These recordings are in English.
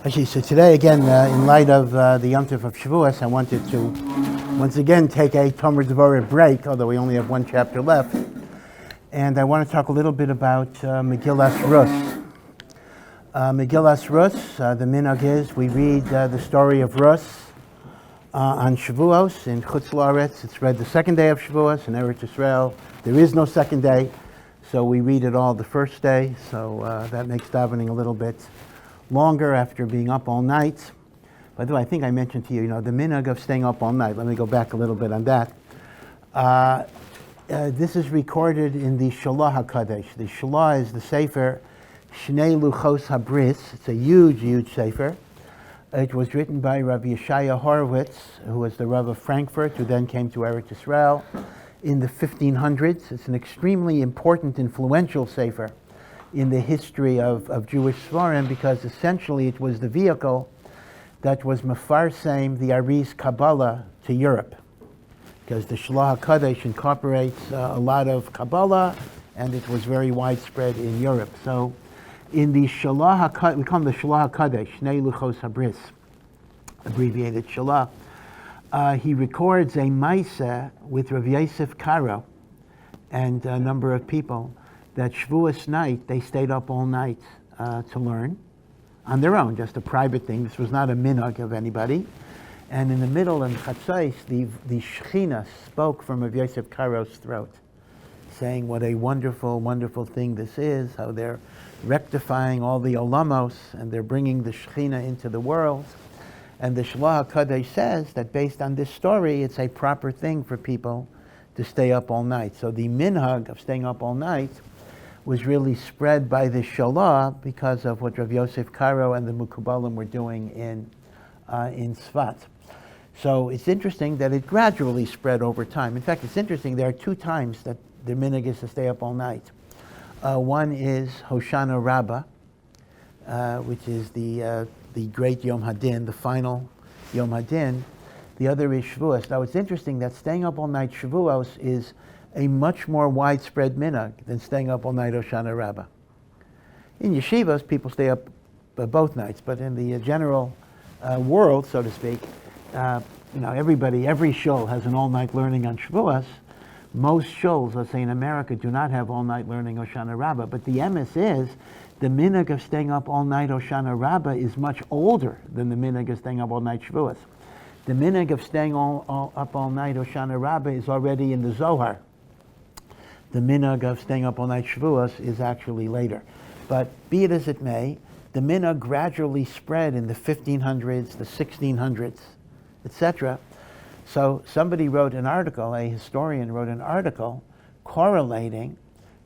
Okay, so today again, in light of the Yom Tov of Shavuos, I wanted to once again take a Tomer Devorah break, although we only have one chapter left, and I want to talk a little bit about Megillas Rus. Megillas Rus, the minhag is we read the story of Rus on Shavuos in Chutz La'aretz. It's read the second day of Shavuos in Eretz Yisrael. There is no second day, so we read it all the first day. So that makes davening a little bit longer after being up all night. By the way, I think I mentioned to you, the minhag of staying up all night. Let me go back a little bit on that. This is recorded in the Shalah HaKadosh. The Shalah is the Sefer Shnei Luchos HaBris. It's a huge, huge Sefer. It was written by Rav HaRav, who was the Rav of Frankfurt, who then came to Eretz Yisrael in the 1500s. It's an extremely important, influential Sefer in the history of Jewish Svarim, because essentially it was the vehicle that was mefarsem the Ari's Kabbalah to Europe. Because the Shalah HaKadosh incorporates a lot of Kabbalah, and it was very widespread in Europe. So in the Shalah HaKadosh, we call them the Shalah HaKadosh, Shnei Luchos HaBris, abbreviated Shalah. He records a Maaseh with Rav Yosef Karo and a number of people that Shavuos night, they stayed up all night to learn on their own, just a private thing. This was not a minhag of anybody. And in the middle, in Chatzos, the Shechina spoke from Rav Yosef Karo's throat, saying what a wonderful, wonderful thing this is, how they're rectifying all the olamos, and they're bringing the Shechina into the world. And the Shalah HaKadosh says that based on this story, it's a proper thing for people to stay up all night. So the minhag of staying up all night was really spread by the Shalah because of what Rav Yosef Karo and the Mukubalim were doing in Sfat. So it's interesting that it gradually spread over time. In fact, it's interesting, there are two times that the minhag is to stay up all night. One is Hoshana Rabbah, which is the great Yom Hadin, the final Yom Hadin. The other is Shavuos. Now it's interesting that staying up all night Shavuos is a much more widespread minhag than staying up all night Hoshana Rabbah. In yeshivas, people stay up both nights, but in the general world, so to speak, everybody, every shul has an all-night learning on Shavuos. Most shuls, let's say in America, do not have all-night learning Hoshana Rabbah, but the emes is the minhag of staying up all night Hoshana Rabbah is much older than the minhag of staying up all night Shavuos. The minhag of staying up all night Hoshana Rabbah is already in the Zohar. The minhag of staying up all night Shavuos is actually later. But be it as it may, the minhag gradually spread in the 1500s, the 1600s, etc. So somebody wrote an article, a historian wrote an article correlating,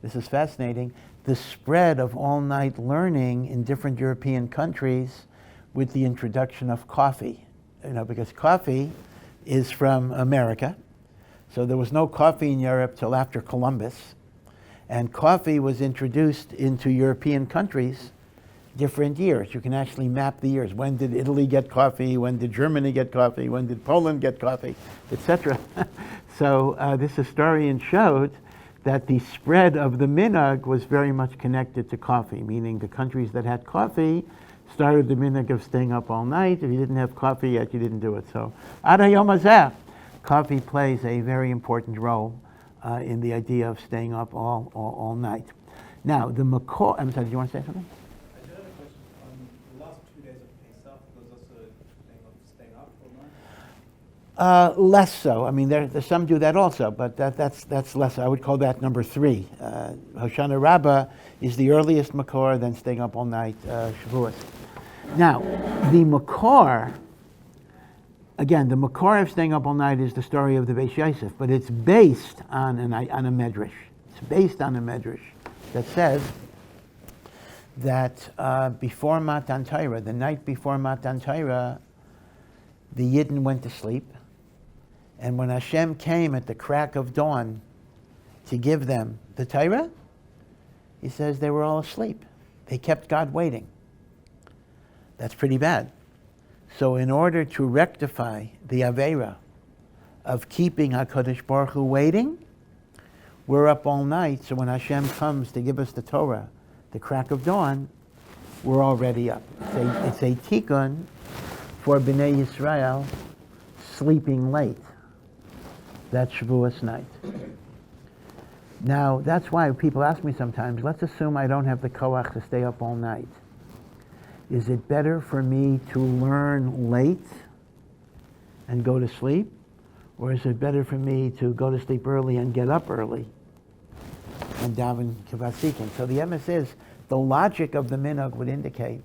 this is fascinating, the spread of all-night learning in different European countries with the introduction of coffee. Because coffee is from America. So there was no coffee in Europe till after Columbus. And coffee was introduced into European countries different years. You can actually map the years. When did Italy get coffee? When did Germany get coffee? When did Poland get coffee? Etc. So this historian showed that the spread of the minhag was very much connected to coffee, meaning the countries that had coffee started the minhag of staying up all night. If you didn't have coffee yet, you didn't do it. So, ad hayom hazeh, coffee plays a very important role in the idea of staying up all night. Now, the makor, I'm sorry, do you want to say something? I do have a question. On the last 2 days of Pesach, was also staying up all night? Less so. I mean, there's some do that also, but that's less. I would call that number 3. Hoshana Rabbah is the earliest makor, then staying up all night Shavuos. Now, the makor, again, the makor of staying up all night is the story of the Beis Yosef, but it's based on a medrash. It's based on a medrash that says that before Matan Torah, the night before Matan Torah, the Yidden went to sleep. And when Hashem came at the crack of dawn to give them the Torah, he says they were all asleep. They kept God waiting. That's pretty bad. So in order to rectify the Aveira of keeping HaKadosh Baruch Hu waiting, we're up all night. So when Hashem comes to give us the Torah, the crack of dawn, we're already up. It's a tikkun for Bnei Yisrael sleeping late. That's Shavuos night. Now, that's why people ask me sometimes, let's assume I don't have the koach to stay up all night. Is it better for me to learn late and go to sleep? Or is it better for me to go to sleep early and get up early and daven kivasikin? So the emes is, the logic of the minhag would indicate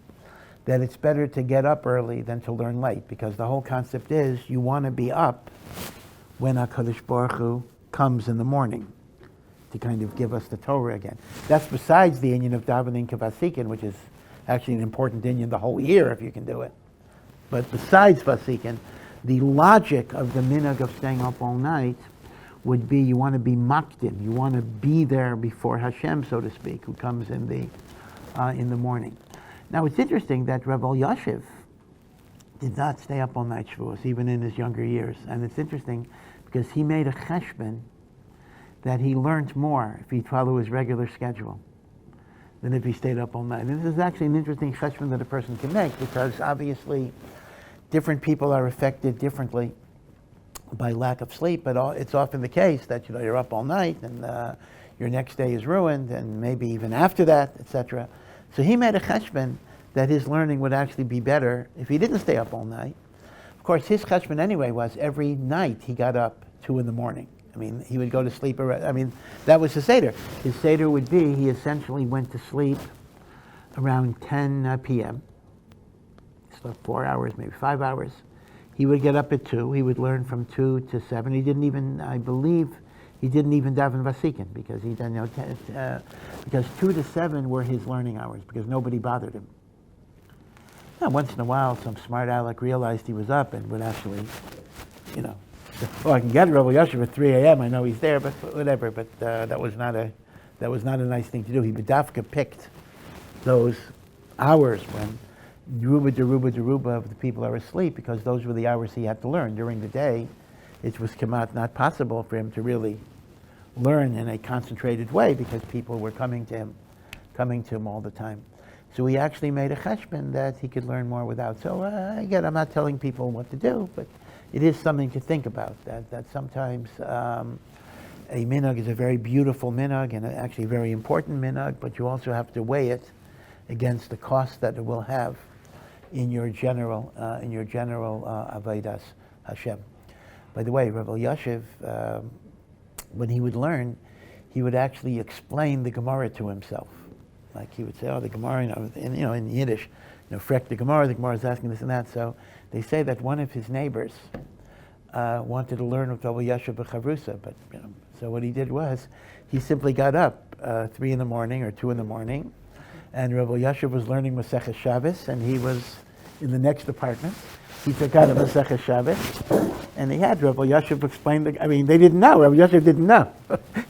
that it's better to get up early than to learn late, because the whole concept is you want to be up when HaKadosh Baruch Hu comes in the morning to kind of give us the Torah again. That's besides the inyan of davening kivasikin, which is actually an important inyan the whole year if you can do it. But besides vasikin, the logic of the minhag of staying up all night would be you want to be makdim, you want to be there before Hashem, so to speak, who comes in the morning. Now it's interesting that Rav Yashiv did not stay up all night Shavuos, even in his younger years. And it's interesting because he made a cheshbon that he learned more if he followed his regular schedule than if he stayed up all night. And this is actually an interesting cheshbon that a person can make, because obviously different people are affected differently by lack of sleep, but it's often the case that you're up all night and your next day is ruined, and maybe even after that, etc. So he made a cheshbon that his learning would actually be better if he didn't stay up all night. Of course, his cheshbon anyway was every night he got up 2 a.m. I mean, he would go to sleep. That was his CEDAR. His CEDAR would be, he essentially went to sleep around 10 p.m. Slept 4 hours, maybe 5 hours. He would get up at 2. He would learn from 2 to 7. He didn't even, I believe, he didn't even daven vasikin, because he didn't know, because 2 to 7 were his learning hours, because nobody bothered him. Now, once in a while, some smart aleck realized he was up and would actually, well, I can get Rav Yashiv at 3 a.m. I know he's there, but whatever. But that was not a nice thing to do. He bedafka picked those hours when Deruba of the people are asleep, because those were the hours he had to learn. During the day, it was not possible for him to really learn in a concentrated way, because people were coming to him all the time. So he actually made a cheshbon that he could learn more without. So again, I'm not telling people what to do, but it is something to think about, that sometimes a minhag is a very beautiful minhag and actually a very important minhag, but you also have to weigh it against the cost that it will have in your general avodas Hashem. By the way, Rav Yashiv, when he would learn, he would actually explain the Gemara to himself. Like he would say, the Gemara, in Yiddish, frek the Gemara is asking this and that. So they say that one of his neighbors wanted to learn with Rav Yashiv b'chavrusa, but so what he did was, he simply got up 3 a.m. or 2 a.m, and Rav Yashiv was learning Masechah Shabbos, and he was in the next apartment. He took out a Masechah Shabbos, and he had Rav Yashiv explain they didn't know. Rav Yashiv didn't know.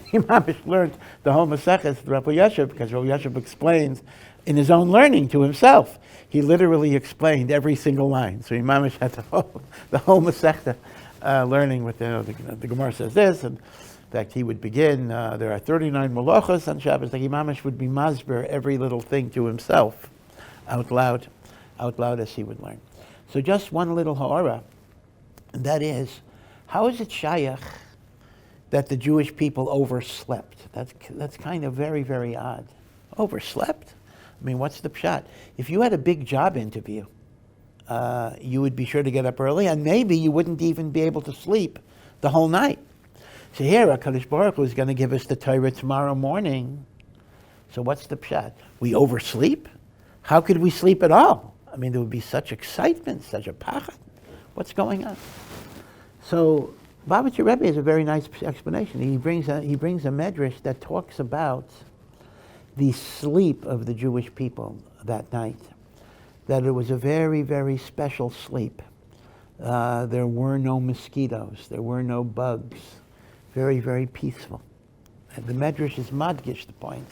He mamish learned the whole Masechah Rav Yashiv, because Rav Yashiv explains in his own learning to himself. He literally explained every single line. So he mamish had the whole Masechah learning with the Gemara says this, and in fact he would begin, there are 39 malachos on Shabbos. Like Imamish would be masber every little thing to himself, out loud as he would learn. So just one little ha'ara, and that is, how is it shayach that the Jewish people overslept? That's kind of very, very odd. Overslept? I mean, what's the pshat? If you had a big job interview, you would be sure to get up early, and maybe you wouldn't even be able to sleep the whole night. So here, HaKadosh Baruch Hu is going to give us the Torah tomorrow morning. So what's the pshat? We oversleep? How could we sleep at all? I mean, there would be such excitement, such a pachad. What's going on? So Babachir Rebbe has a very nice explanation. He brings a medrash that talks about the sleep of the Jewish people that night. That it was a very, very special sleep. There were no mosquitoes. There were no bugs. Very, very peaceful. And the Medrash is madgish the point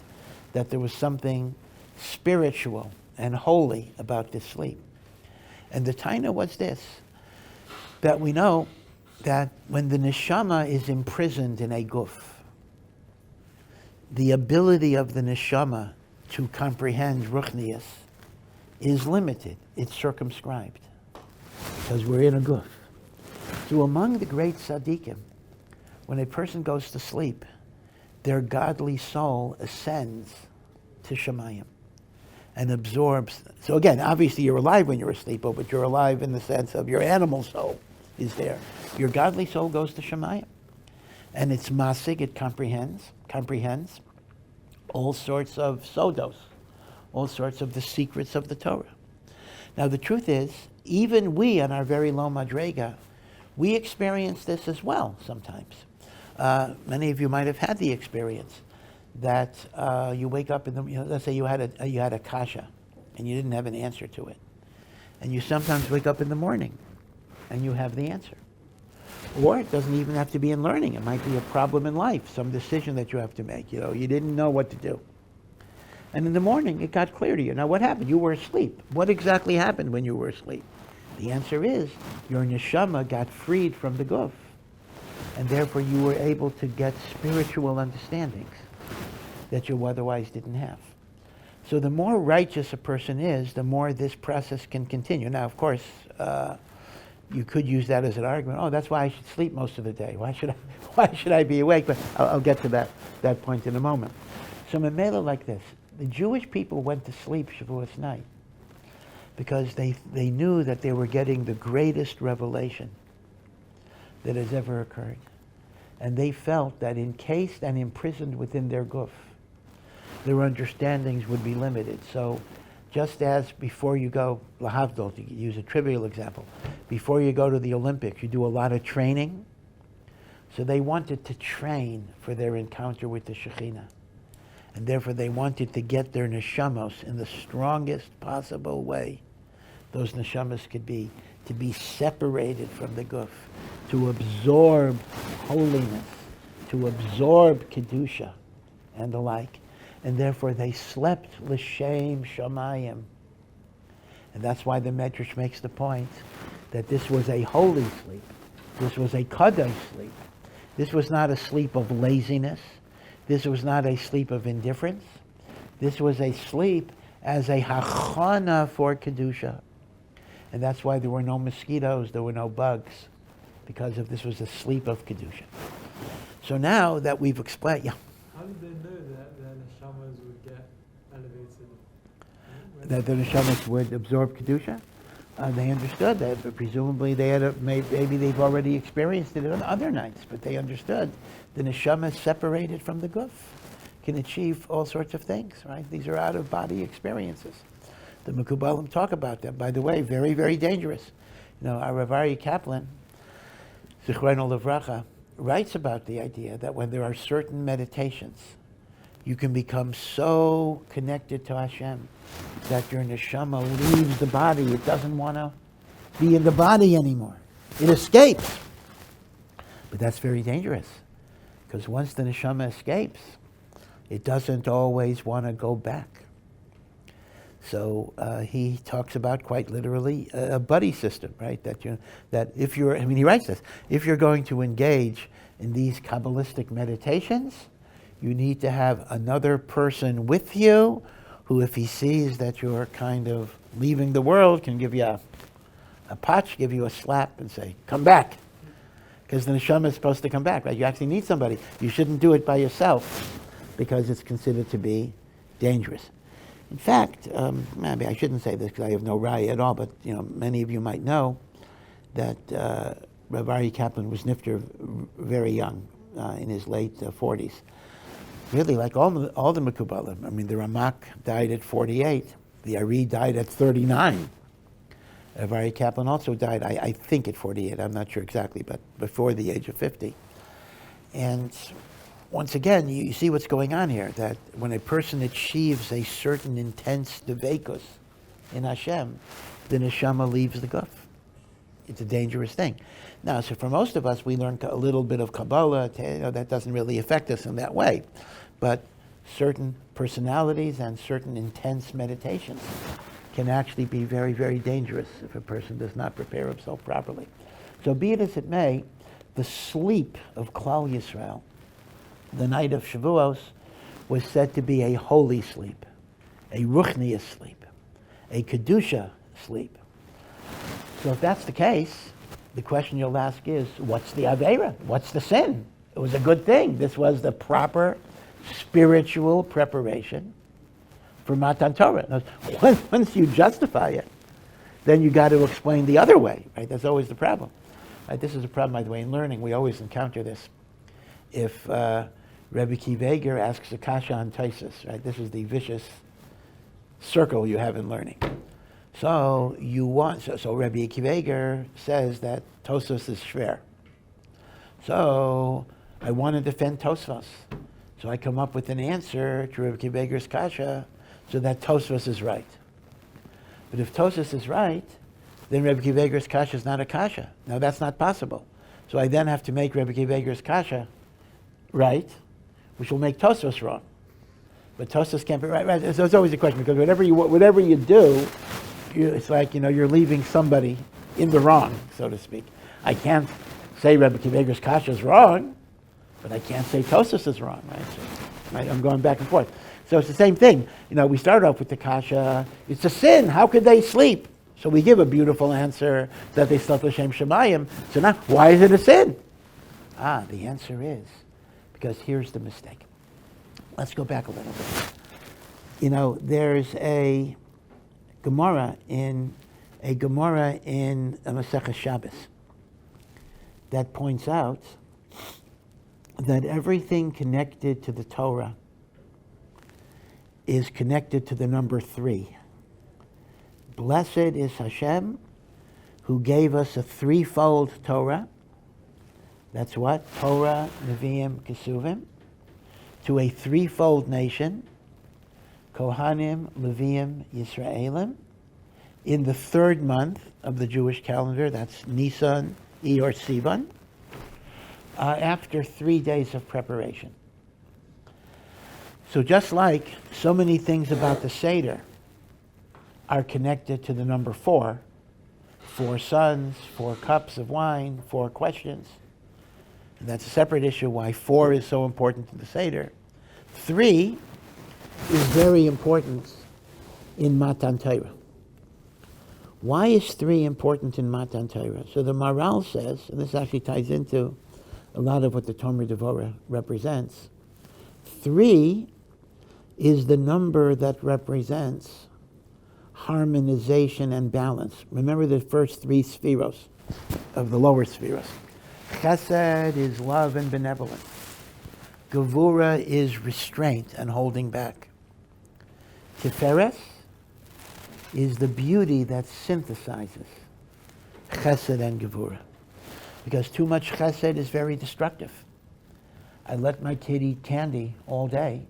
that there was something spiritual and holy about this sleep. And the taina was this, that we know that when the neshama is imprisoned in a guf, the ability of the neshama to comprehend ruchnius is limited. It's circumscribed because we're in a guf. So among the great tzaddikim, when a person goes to sleep, their godly soul ascends to Shemayim and absorbs. So again, obviously you're alive when you're asleep, but you're alive in the sense of your animal soul is there. Your godly soul goes to Shemayim. And it's masig, it comprehends all sorts of sodos, all sorts of the secrets of the Torah. Now the truth is, even we on our very low madrega, we experience this as well sometimes. Many of you might have had the experience that you wake up in the, let's say you had a kasha and you didn't have an answer to it. And you sometimes wake up in the morning and you have the answer. Or it doesn't even have to be in learning. It might be a problem in life, some decision that you have to make. You didn't know what to do. And in the morning, it got clear to you. Now, what happened? You were asleep. What exactly happened when you were asleep? The answer is your neshama got freed from the guf. And therefore, you were able to get spiritual understandings that you otherwise didn't have. So the more righteous a person is, the more this process can continue. Now, of course, you could use that as an argument. Oh, that's why I should sleep most of the day. Why should I be awake? But I'll get to that point in a moment. So memela like this. The Jewish people went to sleep Shavuos night because they knew that they were getting the greatest revelation that has ever occurred. And they felt that encased and imprisoned within their guf, their understandings would be limited. So just as before you go, lahavdol, to use a trivial example, before you go to the Olympics, you do a lot of training. So they wanted to train for their encounter with the Shekhinah. And therefore they wanted to get their neshamos in the strongest possible way those neshamas could be, to be separated from the guf, to absorb holiness, to absorb kedusha, and the like. And therefore they slept l'shem shamayim. And that's why the Medrash makes the point that this was a holy sleep. This was a kadosh sleep. This was not a sleep of laziness. This was not a sleep of indifference. This was a sleep as a hachana for kedusha. And that's why there were no mosquitoes, there were no bugs, because this was a sleep of kedusha. So now that we've explained, yeah. How did they know that the neshamas would get elevated? That the neshamas would absorb kedusha? They understood that, but presumably they had maybe they've already experienced it on other nights, but they understood the neshama separated from the guf can achieve all sorts of things, right? These are out-of-body experiences. The Mekubalim talk about them. By the way, very, very dangerous. HaRav Aryeh Kaplan, Zichrono Livracha, writes about the idea that when there are certain meditations, you can become so connected to Hashem that your neshama leaves the body. It doesn't want to be in the body anymore. It escapes. But that's very dangerous, because once the neshama escapes, it doesn't always want to go back. So he talks about, quite literally, a buddy system, right? That if you're, he writes this, if you're going to engage in these Kabbalistic meditations, you need to have another person with you who, if he sees that you're kind of leaving the world, can give you a patch, give you a slap and say, come back. Because the neshama is supposed to come back, right? You actually need somebody. You shouldn't do it by yourself because it's considered to be dangerous. In fact, maybe I shouldn't say this because I have no raya at all, but many of you might know that Rav Aryeh Kaplan was nifter very young, in his late 40s. Really, like all the Mekubalim. The Ramak died at 48. The Ari died at 39. Rav Aryeh Kaplan also died, I think, at 48. I'm not sure exactly, but before the age of 50. And once again, you see what's going on here, that when a person achieves a certain intense devekus in Hashem, the neshama leaves the guf. It's a dangerous thing. Now, so for most of us, we learn a little bit of Kabbalah. That doesn't really affect us in that way. But certain personalities and certain intense meditations can actually be very, very dangerous if a person does not prepare himself properly. So be it as it may, the sleep of Klal Yisrael, the night of Shavuos, was said to be a holy sleep, a ruchnius sleep. a Kedusha sleep. So if that's the case, the question you'll ask is, what's the Aveira? What's the sin? It was a good thing. This was the proper spiritual preparation for Matan Torah. Once you justify it, then you got to explain the other way, right? That's always the problem. Right? This is a problem, by the way, in learning. We always encounter this. If Rebbe Akiva Eiger asks a kasha on Taisus, right? This is the vicious circle you have in learning. So Rebbe Akiva Eiger says that Tosfos is shver. So I want to defend Tosfos. So I come up with an answer to Rebbe Akiva Eiger's kasha so that Tosfos is right. But if Tosfos is right, then Rebbe Akiva Eiger's kasha is not a kasha. Now that's not possible. So I then have to make Rebbe Akiva Eiger's kasha right, which will make Tosfos wrong. But Tosfos can't be right. So it's always a question, because whatever you do, it's like, you're leaving somebody in the wrong, so to speak. I can't say Rebbe Akiva Eiger's kasha is wrong, but I can't say Tosfos is wrong, right? So, right? I'm going back and forth. So it's the same thing. We start off with the kasha, it's a sin. How could they sleep? So we give a beautiful answer that they slept l'shem shemayim. So now, why is it a sin? The answer is, because here's the mistake. Let's go back a little bit. There's a Gemara in Masechah Shabbos that points out that everything connected to the Torah is connected to the number 3. Blessed is Hashem, who gave us a threefold Torah. That's what? Torah, Nevi'im, Kesuvim. To a threefold nation, Kohanim, Leviim, Yisraelim. In the 3rd month of the Jewish calendar, that's Nisan, or Sivan, after 3 days of preparation. So just like so many things about the CEDAR are connected to the number 4, 4 sons, 4 cups of wine, 4 questions. And that's a separate issue why 4 is so important to the CEDAR. 3 is very important in Matan Torah. Why is 3 important in Matan Torah? So the Maharal says, and this actually ties into a lot of what the Tomer Devorah represents, 3 is the number that represents harmonization and balance. Remember the first 3 spheros of the lower spheros. Chesed is love and benevolence. Gevura is restraint and holding back. Tiferes is the beauty that synthesizes chesed and gevura. Because too much chesed is very destructive. I let my kid eat candy all day,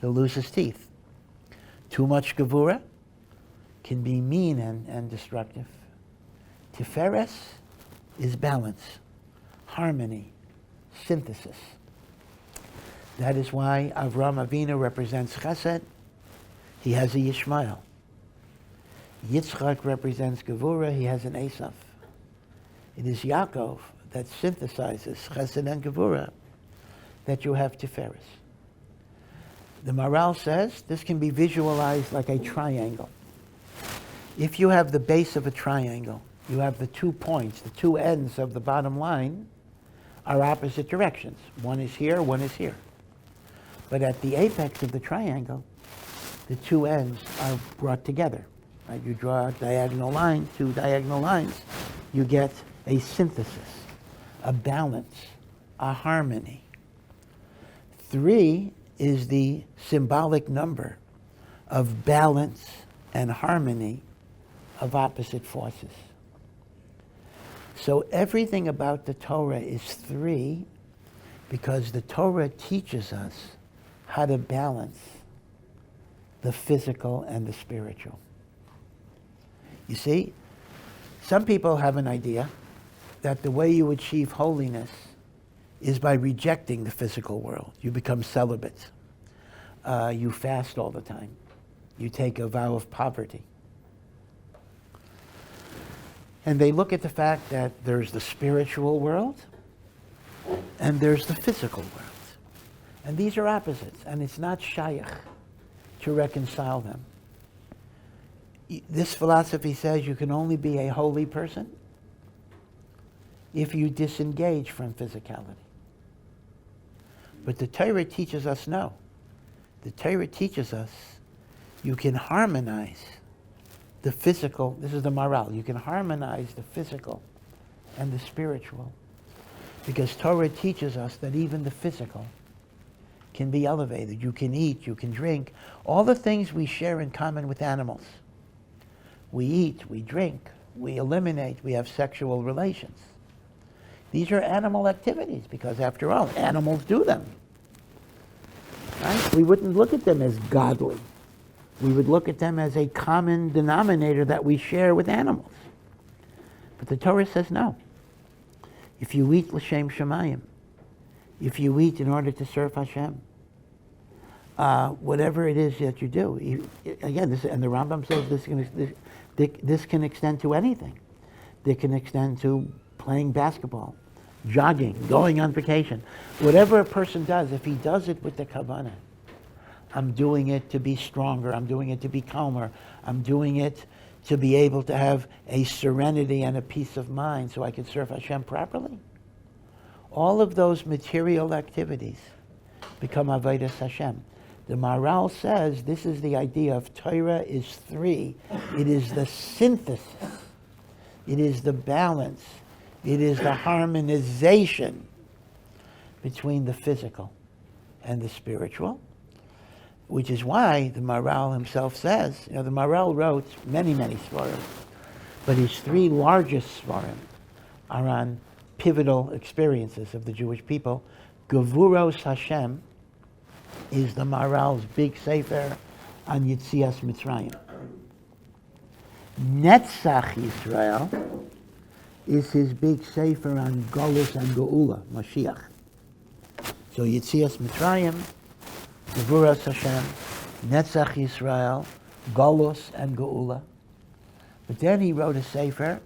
he'll lose his teeth. Too much gevura can be mean and destructive. Tiferes is balance, harmony, synthesis. That is why Avram Avinu represents Chesed. He has a Yishmael. Yitzchak represents Gevura. He has an Esav. It is Yaakov that synthesizes Chesed and Gevura that you have Tiferes. The Maharal says this can be visualized like a triangle. If you have the base of a triangle, you have the 2 points, the 2 ends of the bottom line are opposite directions. One is here, one is here. But at the apex of the triangle, the 2 ends are brought together. Right? You draw a diagonal line, 2 diagonal lines, you get a synthesis, a balance, a harmony. 3 is the symbolic number of balance and harmony of opposite forces. So everything about the Torah is 3 because the Torah teaches us how to balance the physical and the spiritual. You see, some people have an idea that the way you achieve holiness is by rejecting the physical world. You become celibate. You fast all the time. You take a vow of poverty. And they look at the fact that there's the spiritual world and there's the physical world. And these are opposites, and it's not shayach to reconcile them. This philosophy says you can only be a holy person if you disengage from physicality. But the Torah teaches us no. The Torah teaches us you can harmonize the physical. This is the moral. You can harmonize the physical and the spiritual. Because Torah teaches us that even the physical can be elevated. You can eat, you can drink. All the things we share in common with animals. We eat, we drink, we eliminate, we have sexual relations. These are animal activities because, after all, animals do them. Right? We wouldn't look at them as godly. We would look at them as a common denominator that we share with animals. But the Torah says no. If you eat l'shem shamayim, if you eat in order to serve Hashem, whatever it is that you do, again, and the Rambam says this can extend to anything. It can extend to playing basketball, jogging, going on vacation. Whatever a person does, if he does it with the kavanah, I'm doing it to be stronger, I'm doing it to be calmer, I'm doing it to be able to have a serenity and a peace of mind so I can serve Hashem properly. All of those material activities become avodas Hashem. The Maharal says this is the idea of Torah is three. It is the synthesis. It is the balance. It is the harmonization between the physical and the spiritual, which is why the Maharal himself says, the Maharal wrote many, many svarim, but his three largest svarim are on pivotal experiences of the Jewish people. Gevuros Hashem is the Maharal's big sefer on Yitzias Mitzrayim. Netzach Yisrael is his big sefer on Golus and Geula, Mashiach. So Yitzias Mitzrayim, Gevuras Hashem, Netzach Yisrael, Golus and Geula. But then he wrote a sefer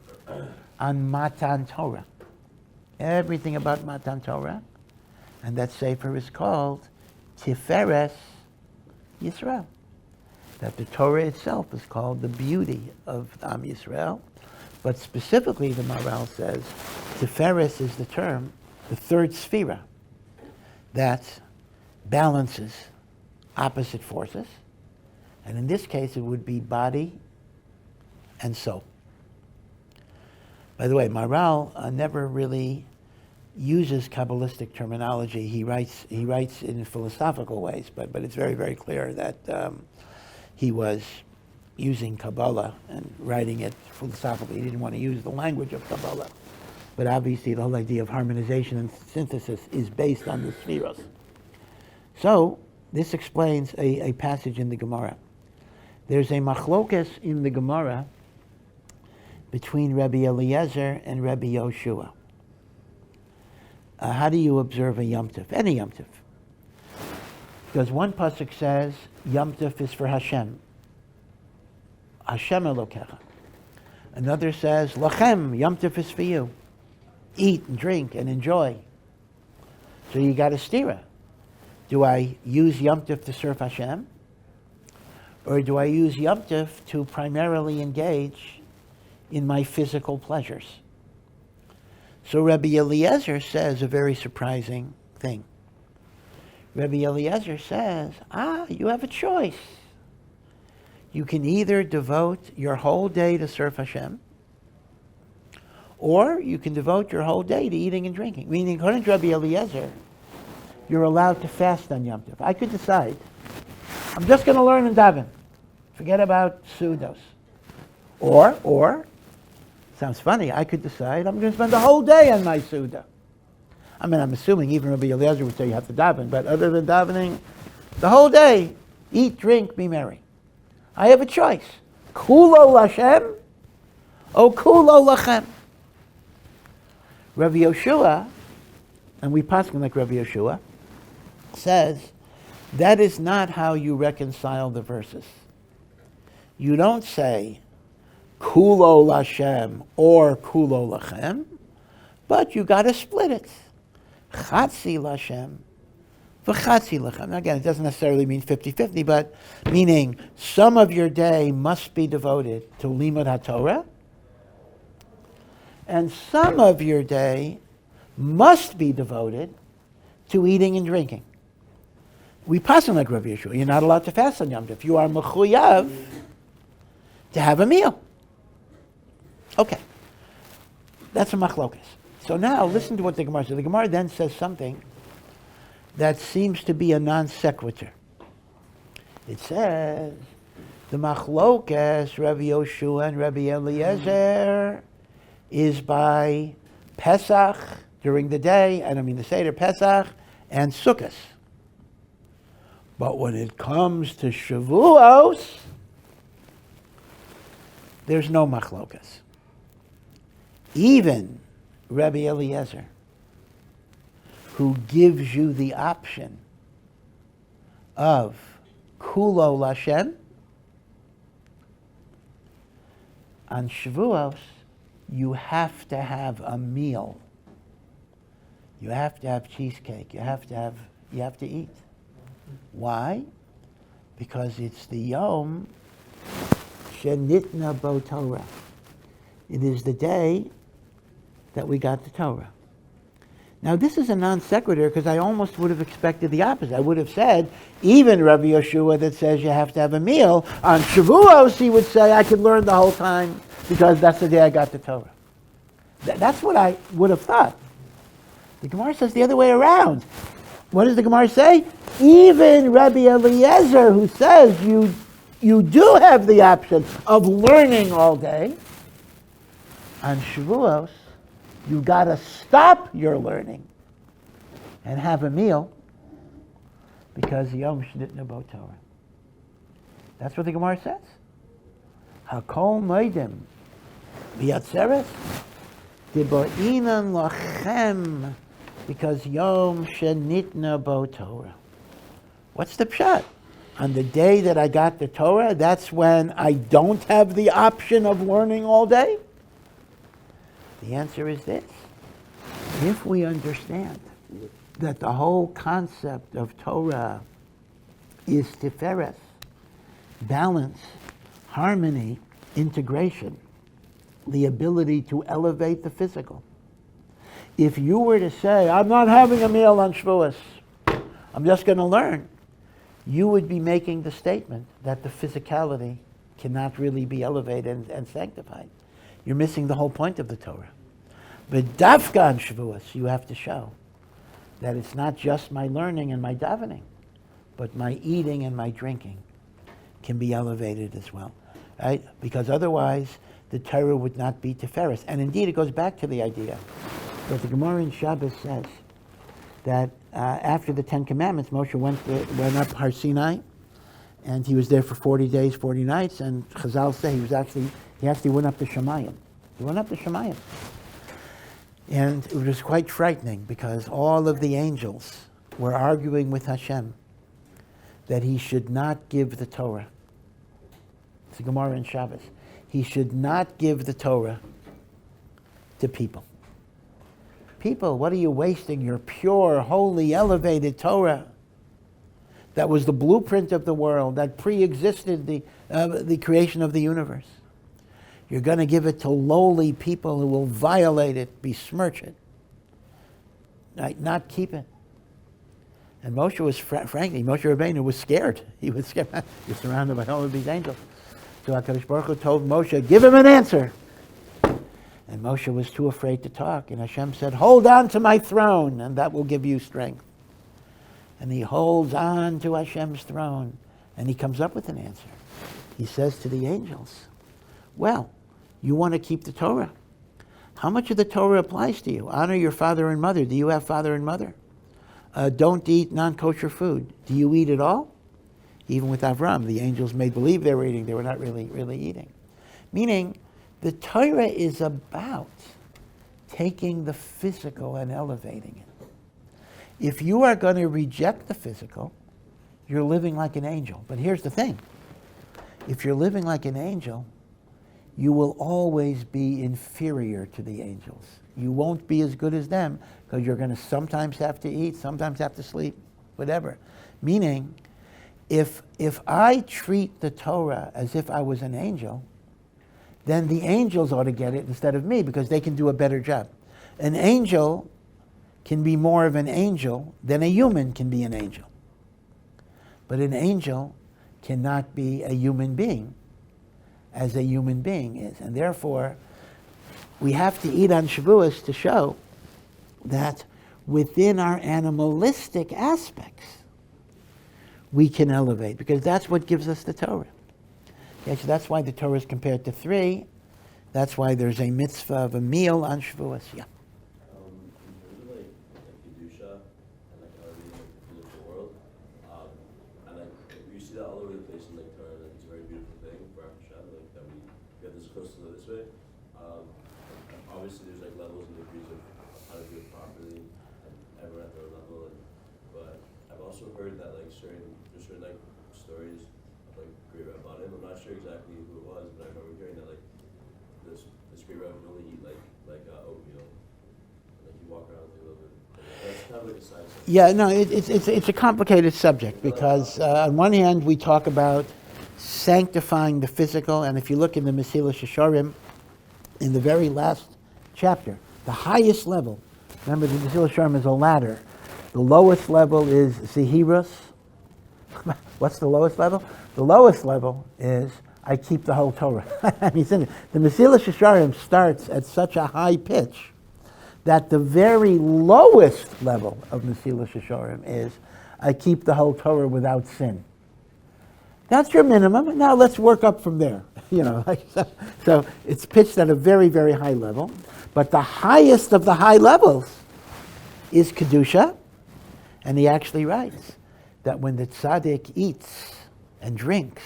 on Matan Torah. Everything about Matan Torah. And that sefer is called Tiferes Yisrael. That the Torah itself is called the beauty of Am Yisrael. But specifically, the Maharal says, Tiferes is the term, the third sphera, that balances opposite forces. And in this case, it would be body and soul. By the way, Maharal never really uses Kabbalistic terminology. He writes in philosophical ways, but it's very, very clear that he was using Kabbalah and writing it philosophically. He didn't want to use the language of Kabbalah. But obviously the whole idea of harmonization and synthesis is based on the spheros. So this explains a passage in the Gemara. There's a machlokes in the Gemara between Rabbi Eliezer and Rabbi Yoshua. How do you observe a Yom Tov? Any Yom Tov. Because one pasuk says, Yom Tov is for Hashem. Hashem Elokecha. Another says, Lachem, Yom Tov is for you. Eat and drink and enjoy. So you got a stira. Do I use Yom Tov to serve Hashem? Or do I use Yom Tov to primarily engage in my physical pleasures? So Rabbi Eliezer says a very surprising thing. Rabbi Eliezer says, you have a choice. You can either devote your whole day to serve Hashem, or you can devote your whole day to eating and drinking. Meaning, according to Rabbi Eliezer, you're allowed to fast on Yom Tov. I could decide, I'm just going to learn and daven. Forget about Sudos. Or, sounds funny, I could decide I'm going to spend the whole day on my Suda. I mean, I'm assuming even Rabbi Eliezer would say you have to daven, but other than davening, the whole day, eat, drink, be merry. I have a choice. Kulo Lashem, o kulo lachem. Rabbi Yoshua, and we paskin like Rabbi Yoshua, says that is not how you reconcile the verses. You don't say kulo lashem or kulo lachem, but you got to split it. Chatzi lashem, V'chatzi lechem. Again, it doesn't necessarily mean 50-50, but meaning some of your day must be devoted to limud haTorah, and some of your day must be devoted to eating and drinking. We pass on like Rav Yeshua. You're not allowed to fast on Yom Tov. You are mechuyav to have a meal. Okay. That's a machlokas. So now, listen to what the Gemara says. The Gemara then says something that seems to be a non sequitur. It says, the machlokas, Rabbi Yoshua and Rabbi Eliezer, is by Pesach during the day, the Seder Pesach, and Sukkot. But when it comes to Shavuos, there's no machlokas. Even Rabbi Eliezer, who gives you the option of kulo lashem, on Shavuos, you have to have a meal. You have to have cheesecake. You have to eat. Why? Because it's the Yom Shenitna Bo Torah. It is the day that we got the Torah. Now this is a non sequitur because I almost would have expected the opposite. I would have said, even Rabbi Yeshua that says you have to have a meal, on Shavuos he would say I could learn the whole time because that's the day I got the Torah. That's what I would have thought. The Gemara says the other way around. What does the Gemara say? Even Rabbi Eliezer, who says you do have the option of learning all day, on Shavuos, you got to stop your learning and have a meal because Yom Shnitna Bo Torah. That's what the Gemara says. Hakol Moedim V'Yatzeres Dibo'inan Lachem because Yom Shenitna Bo Torah. What's the pshat? On the day that I got the Torah, that's when I don't have the option of learning all day? The answer is this. If we understand that the whole concept of Torah is tiferes, balance, harmony, integration, the ability to elevate the physical. If you were to say, I'm not having a meal on Shavuos, I'm just going to learn, you would be making the statement that the physicality cannot really be elevated and sanctified. You're missing the whole point of the Torah. But dafka on Shavuos, you have to show that it's not just my learning and my davening, but my eating and my drinking can be elevated as well, right? Because otherwise, the Torah would not be tiferes. And indeed, it goes back to the idea that the Gemara in Shabbos says that after the Ten Commandments, Moshe went up Har Sinai, and he was there for 40 days, 40 nights, and Chazal say he actually went up to Shemayim. He went up to Shemayim. And it was quite frightening because all of the angels were arguing with Hashem that he should not give the Torah. It's the Gemara in Shabbos. He should not give the Torah to people. People, what are you wasting your pure, holy, elevated Torah? That was the blueprint of the world, that pre-existed the creation of the universe. You're going to give it to lowly people who will violate it, besmirch it, right? Not keep it. And Moshe was, frankly, Moshe Rabbeinu was scared. He was scared. You're surrounded by all of these angels. So HaKadosh Baruch Hu told Moshe, give him an answer. And Moshe was too afraid to talk. And Hashem said, hold on to my throne, and that will give you strength. And he holds on to Hashem's throne, and he comes up with an answer. He says to the angels, well, you want to keep the Torah. How much of the Torah applies to you? Honor your father and mother. Do you have father and mother? Don't eat non-kosher food. Do you eat at all? Even with Avram, the angels made believe they were eating. They were not really eating. Meaning, the Torah is about taking the physical and elevating it. If you are going to reject the physical, you're living like an angel. But here's the thing. If you're living like an angel, you will always be inferior to the angels. You won't be as good as them because you're going to sometimes have to eat, sometimes have to sleep. whatever. Meaning, if I treat the Torah as if I was an angel, then the angels ought to get it instead of me because they can do a better job. An angel can be more of an angel than a human can be an angel. But an angel cannot be a human being as a human being is. And therefore, we have to eat on Shavuos to show that within our animalistic aspects, we can elevate, because that's what gives us the Torah. Okay, so that's why the Torah is compared to 3. That's why there's a mitzvah of a meal on Shavuos. Yeah. In terms of like Kedusha and like already in the physical world, and like you see that all over the place in like Torah, that it's a very beautiful thing for Hashem, like that we get this close to this way. And obviously there's like levels and degrees of how to do it properly, and everyone at their level. But I've also heard that like there's certain like stories of like great rabbanim. I'm not sure exactly who it was, but I remember hearing that like this great rabbi would only eat like oatmeal. Like you walk around with a little bit. That's kind of like a side subject. Yeah, no, it's a complicated subject because on one hand we talk about sanctifying the physical, and if you look in the Mesilas Yesharim, in the very last chapter, the highest level, remember the Mesilas Yesharim is a ladder. The lowest level is Zehirus. What's the lowest level? The lowest level is I keep the whole Torah. I mean, the Mesilas Yesharim starts at such a high pitch that the very lowest level of Mesilas Yesharim is I keep the whole Torah without sin. That's your minimum. Now let's work up from there. So it's pitched at a very, very high level. But the highest of the high levels is Kedusha. And he actually writes that when the tzaddik eats and drinks,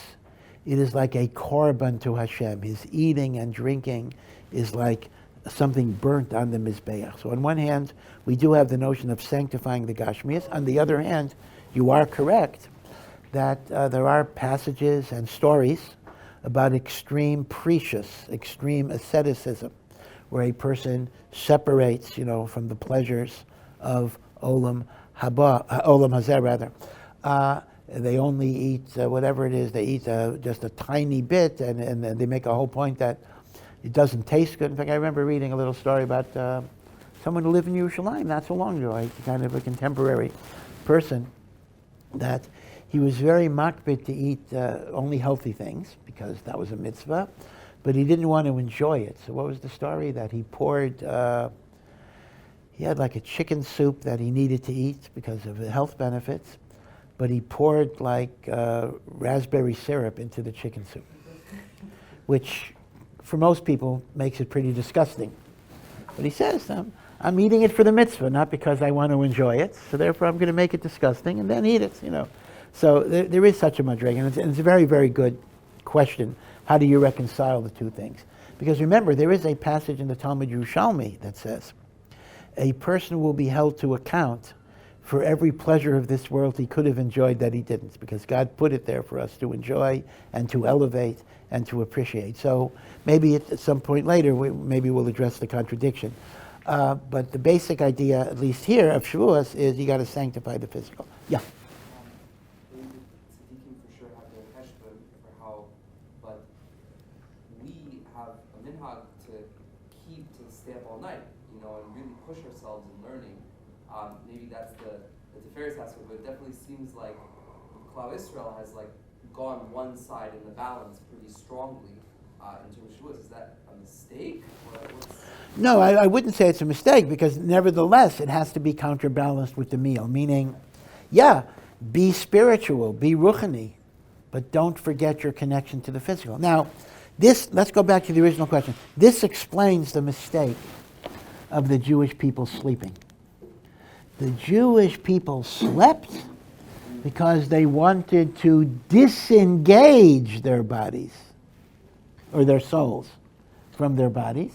it is like a korban to Hashem. His eating and drinking is like something burnt on the Mizbeach. So on one hand, we do have the notion of sanctifying the Gashmias. On the other hand, you are correct that there are passages and stories about extreme precious, extreme asceticism, where a person separates, from the pleasures of Olam Hazeh, rather. They only eat whatever it is. They eat just a tiny bit, and they make a whole point that it doesn't taste good. In fact, I remember reading a little story about someone who lived in Yerushalayim not so long ago, kind of a contemporary person, that he was very makbid to eat only healthy things, because that was a mitzvah, but he didn't want to enjoy it. So what was the story? That he poured, he had like a chicken soup that he needed to eat because of the health benefits, but he poured like raspberry syrup into the chicken soup, which for most people makes it pretty disgusting. But he says, I'm eating it for the mitzvah, not because I want to enjoy it, so therefore I'm going to make it disgusting and then eat it, So there is such a madrega, and it's a very, very good question. How do you reconcile the two things? Because remember, there is a passage in the Talmud Yerushalmi that says, a person will be held to account for every pleasure of this world he could have enjoyed that he didn't, because God put it there for us to enjoy and to elevate and to appreciate. So maybe at some point later, maybe we'll address the contradiction. But the basic idea, at least here, of Shavuos is you got to sanctify the physical. Yeah. Tzaddikim for sure have their heshbon for how, but we have a minhag to stay up all night, and really push ourselves in learning. Maybe that's the Tiferes aspect, but it definitely seems like Kallah Israel has gone one side in the balance pretty strongly in terms of Shavuos. Is that a mistake? No, I wouldn't say it's a mistake, because nevertheless it has to be counterbalanced with the meal. Meaning, be spiritual, be ruchani, but don't forget your connection to the physical. Now, let's go back to the original question. This explains the mistake of the Jewish people sleeping. The Jewish people slept because they wanted to disengage their bodies, or their souls, from their bodies,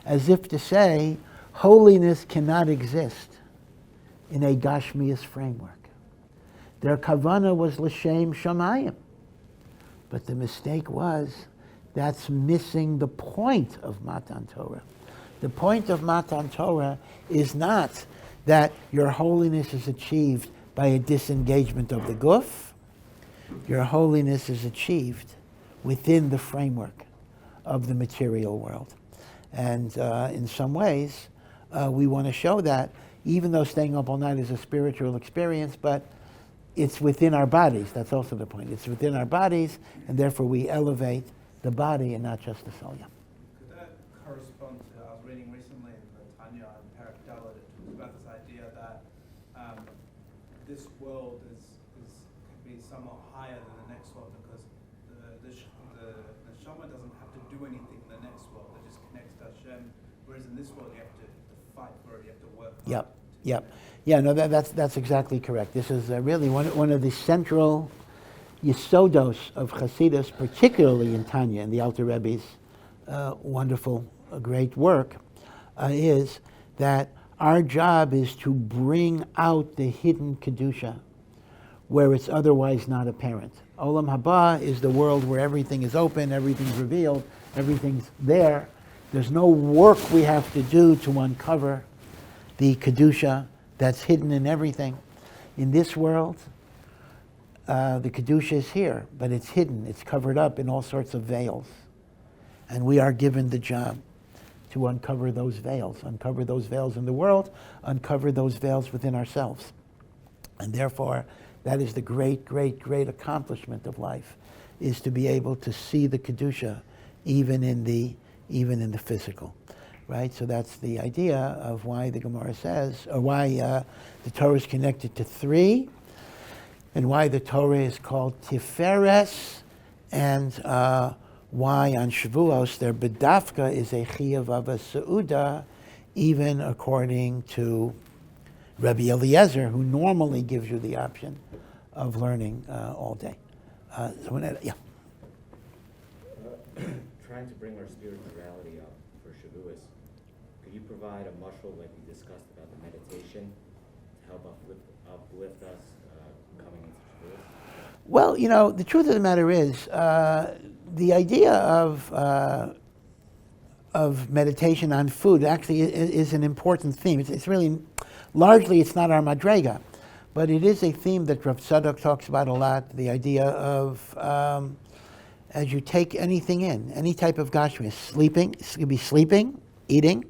as if to say, holiness cannot exist in a Gashmias framework. Their kavanah was l'shem shamayim. But the mistake was, that's missing the point of Matan Torah. The point of Matan Torah is not that your holiness is achieved by a disengagement of the guf. Your holiness is achieved within the framework of the material world. And in some ways, we want to show that, even though staying up all night is a spiritual experience, but it's within our bodies. That's also the point. It's within our bodies, and therefore we elevate the body and not just the soul. Yeah. Could that correspond to, I was reading recently in the Tanya and Parak Dalet, it talks about this idea that this world could be somewhat higher than the next world, because the neshama doesn't have to do anything in the next world. It just connects to Hashem, whereas in this world you have to fight for it, you have to work hard. Yep. Yep. Yeah, no, that's exactly correct. This is really one of the central yesodos of Chassidus, particularly in Tanya, in the Alter Rebbe's wonderful, great work, is that our job is to bring out the hidden Kedusha where it's otherwise not apparent. Olam Haba is the world where everything is open, everything's revealed, everything's there. There's no work we have to do to uncover the Kedusha that's hidden in everything. In this world, the Kedusha is here, but it's hidden. It's covered up in all sorts of veils. And we are given the job to uncover those veils in the world, uncover those veils within ourselves. And therefore, that is the great, great, great accomplishment of life, is to be able to see the Kedusha even in the physical. Right, so that's the idea of why the Gemara says, or why the Torah is connected to three, and why the Torah is called Tiferes, and why on Shavuos their bedafka is a chiyuv of a seuda, even according to Rabbi Eliezer, who normally gives you the option of learning all day. Yeah. Trying to bring our spirituality up for Shavuos. Could you provide a mushal like we discussed about the meditation to help uplift us coming into Shavuos? Well, the truth of the matter is, the idea of meditation on food actually is an important theme. It's really, largely it's not our madrega, but it is a theme that Rav Tzadok talks about a lot, the idea of as you take anything in, any type of gashmis, sleeping, it could be sleeping, eating,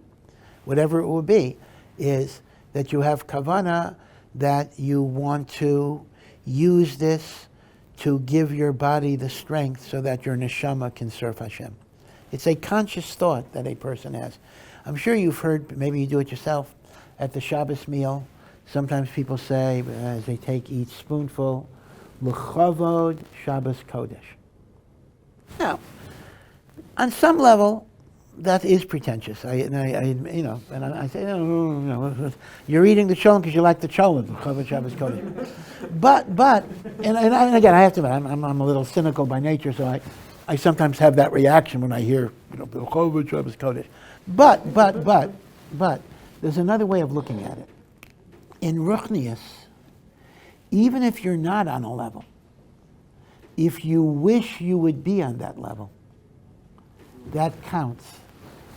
whatever it will be, is that you have kavana, that you want to use this to give your body the strength so that your neshama can serve Hashem. It's a conscious thought that a person has. I'm sure you've heard, maybe you do it yourself, at the Shabbos meal, sometimes people say, as they take each spoonful, L'chavod Shabbos Kodesh. Now, on some level, that is pretentious. I say, no, you're eating the cholent because you like the cholent, L'chavod Shabbos Kodesh. But, and again, I have to admit, I'm a little cynical by nature, so I sometimes have that reaction when I hear, L'chavod Shabbos Kodesh. But, there's another way of looking at it. In Ruchnius, even if you're not on a level, if you wish you would be on that level, that counts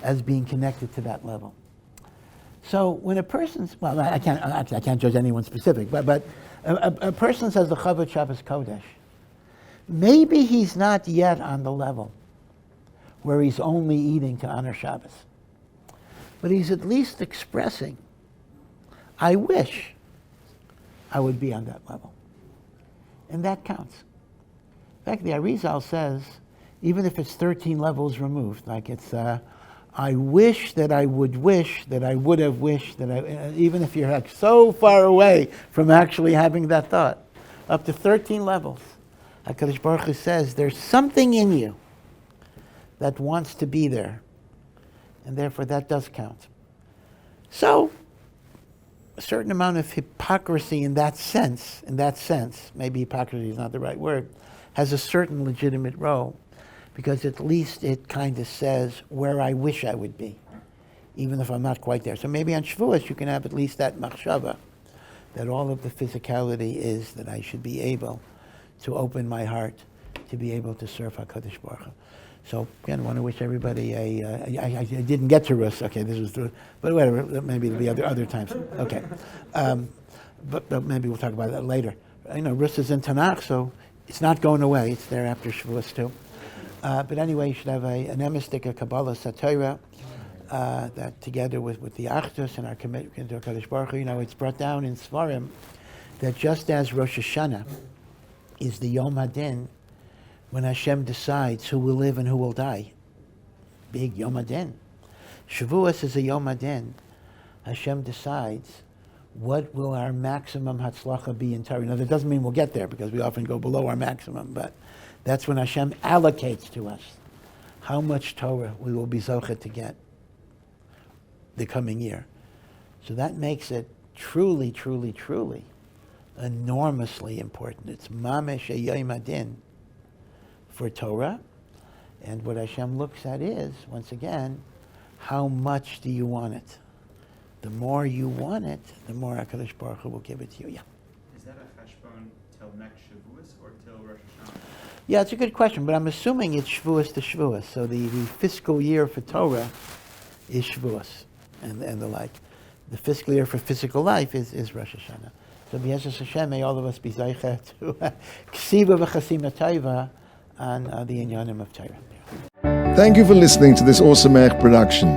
as being connected to that level. So when a person's, well, I can't judge anyone specific, but a person says the L'chavod Shabbos Kodesh, maybe he's not yet on the level where he's only eating to honor Shabbos, but he's at least expressing, I wish I would be on that level. And that counts. In fact, the Arizal says, even if it's 13 levels removed, like it's, I wish that I would wish that I would have wished that I, even if you're like so far away from actually having that thought, up to 13 levels, HaKadosh Baruch Hu says, there's something in you that wants to be there. And therefore that does count. So, a certain amount of hypocrisy in that sense, maybe hypocrisy is not the right word, has a certain legitimate role, because at least it kind of says where I wish I would be, even if I'm not quite there. So maybe on Shavuos you can have at least that machshava, that all of the physicality is that I should be able to open my heart to be able to serve HaKadosh Baruch Hu. So again, I want to wish everybody I didn't get to Rus. Okay, this was, but whatever. Maybe it'll be other times. Okay, but maybe we'll talk about that later. Rus is in Tanakh, so it's not going away. It's there after Shavuos too. But anyway, you should have an emistic, a Kabbalah Satira, that together with the Achdus and our commitment to HaKadosh Baruch Hu, it's brought down in Svarim that just as Rosh Hashanah is the Yom HaDin, when Hashem decides who will live and who will die. Big Yom HaDin. Shavuos is a Yom HaDin. Hashem decides what will our maximum Hatzlacha be in Torah. Now, that doesn't mean we'll get there, because we often go below our maximum, but that's when Hashem allocates to us how much Torah we will be Zochet to get the coming year. So that makes it truly, truly, truly enormously important. It's Mamesh Yom HaDin for Torah. And what Hashem looks at is, once again, how much do you want it? The more you want it, the more HaKadosh Baruch Hu will give it to you. Yeah. Is that a cheshbon till next Shavuos or till Rosh Hashanah? Yeah, it's a good question, but I'm assuming it's Shavuos to Shavuos. So the fiscal year for Torah is Shavuos and the like. The fiscal year for physical life is Rosh Hashanah. So B'Yezras Hashem, may all of us be Zaycha to Ksiva v'Chasima Taiva on the Inyanim of Torah. Thank you for listening to this Samayach production.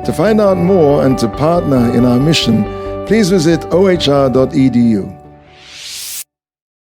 To find out more and to partner in our mission, please visit ohr.edu.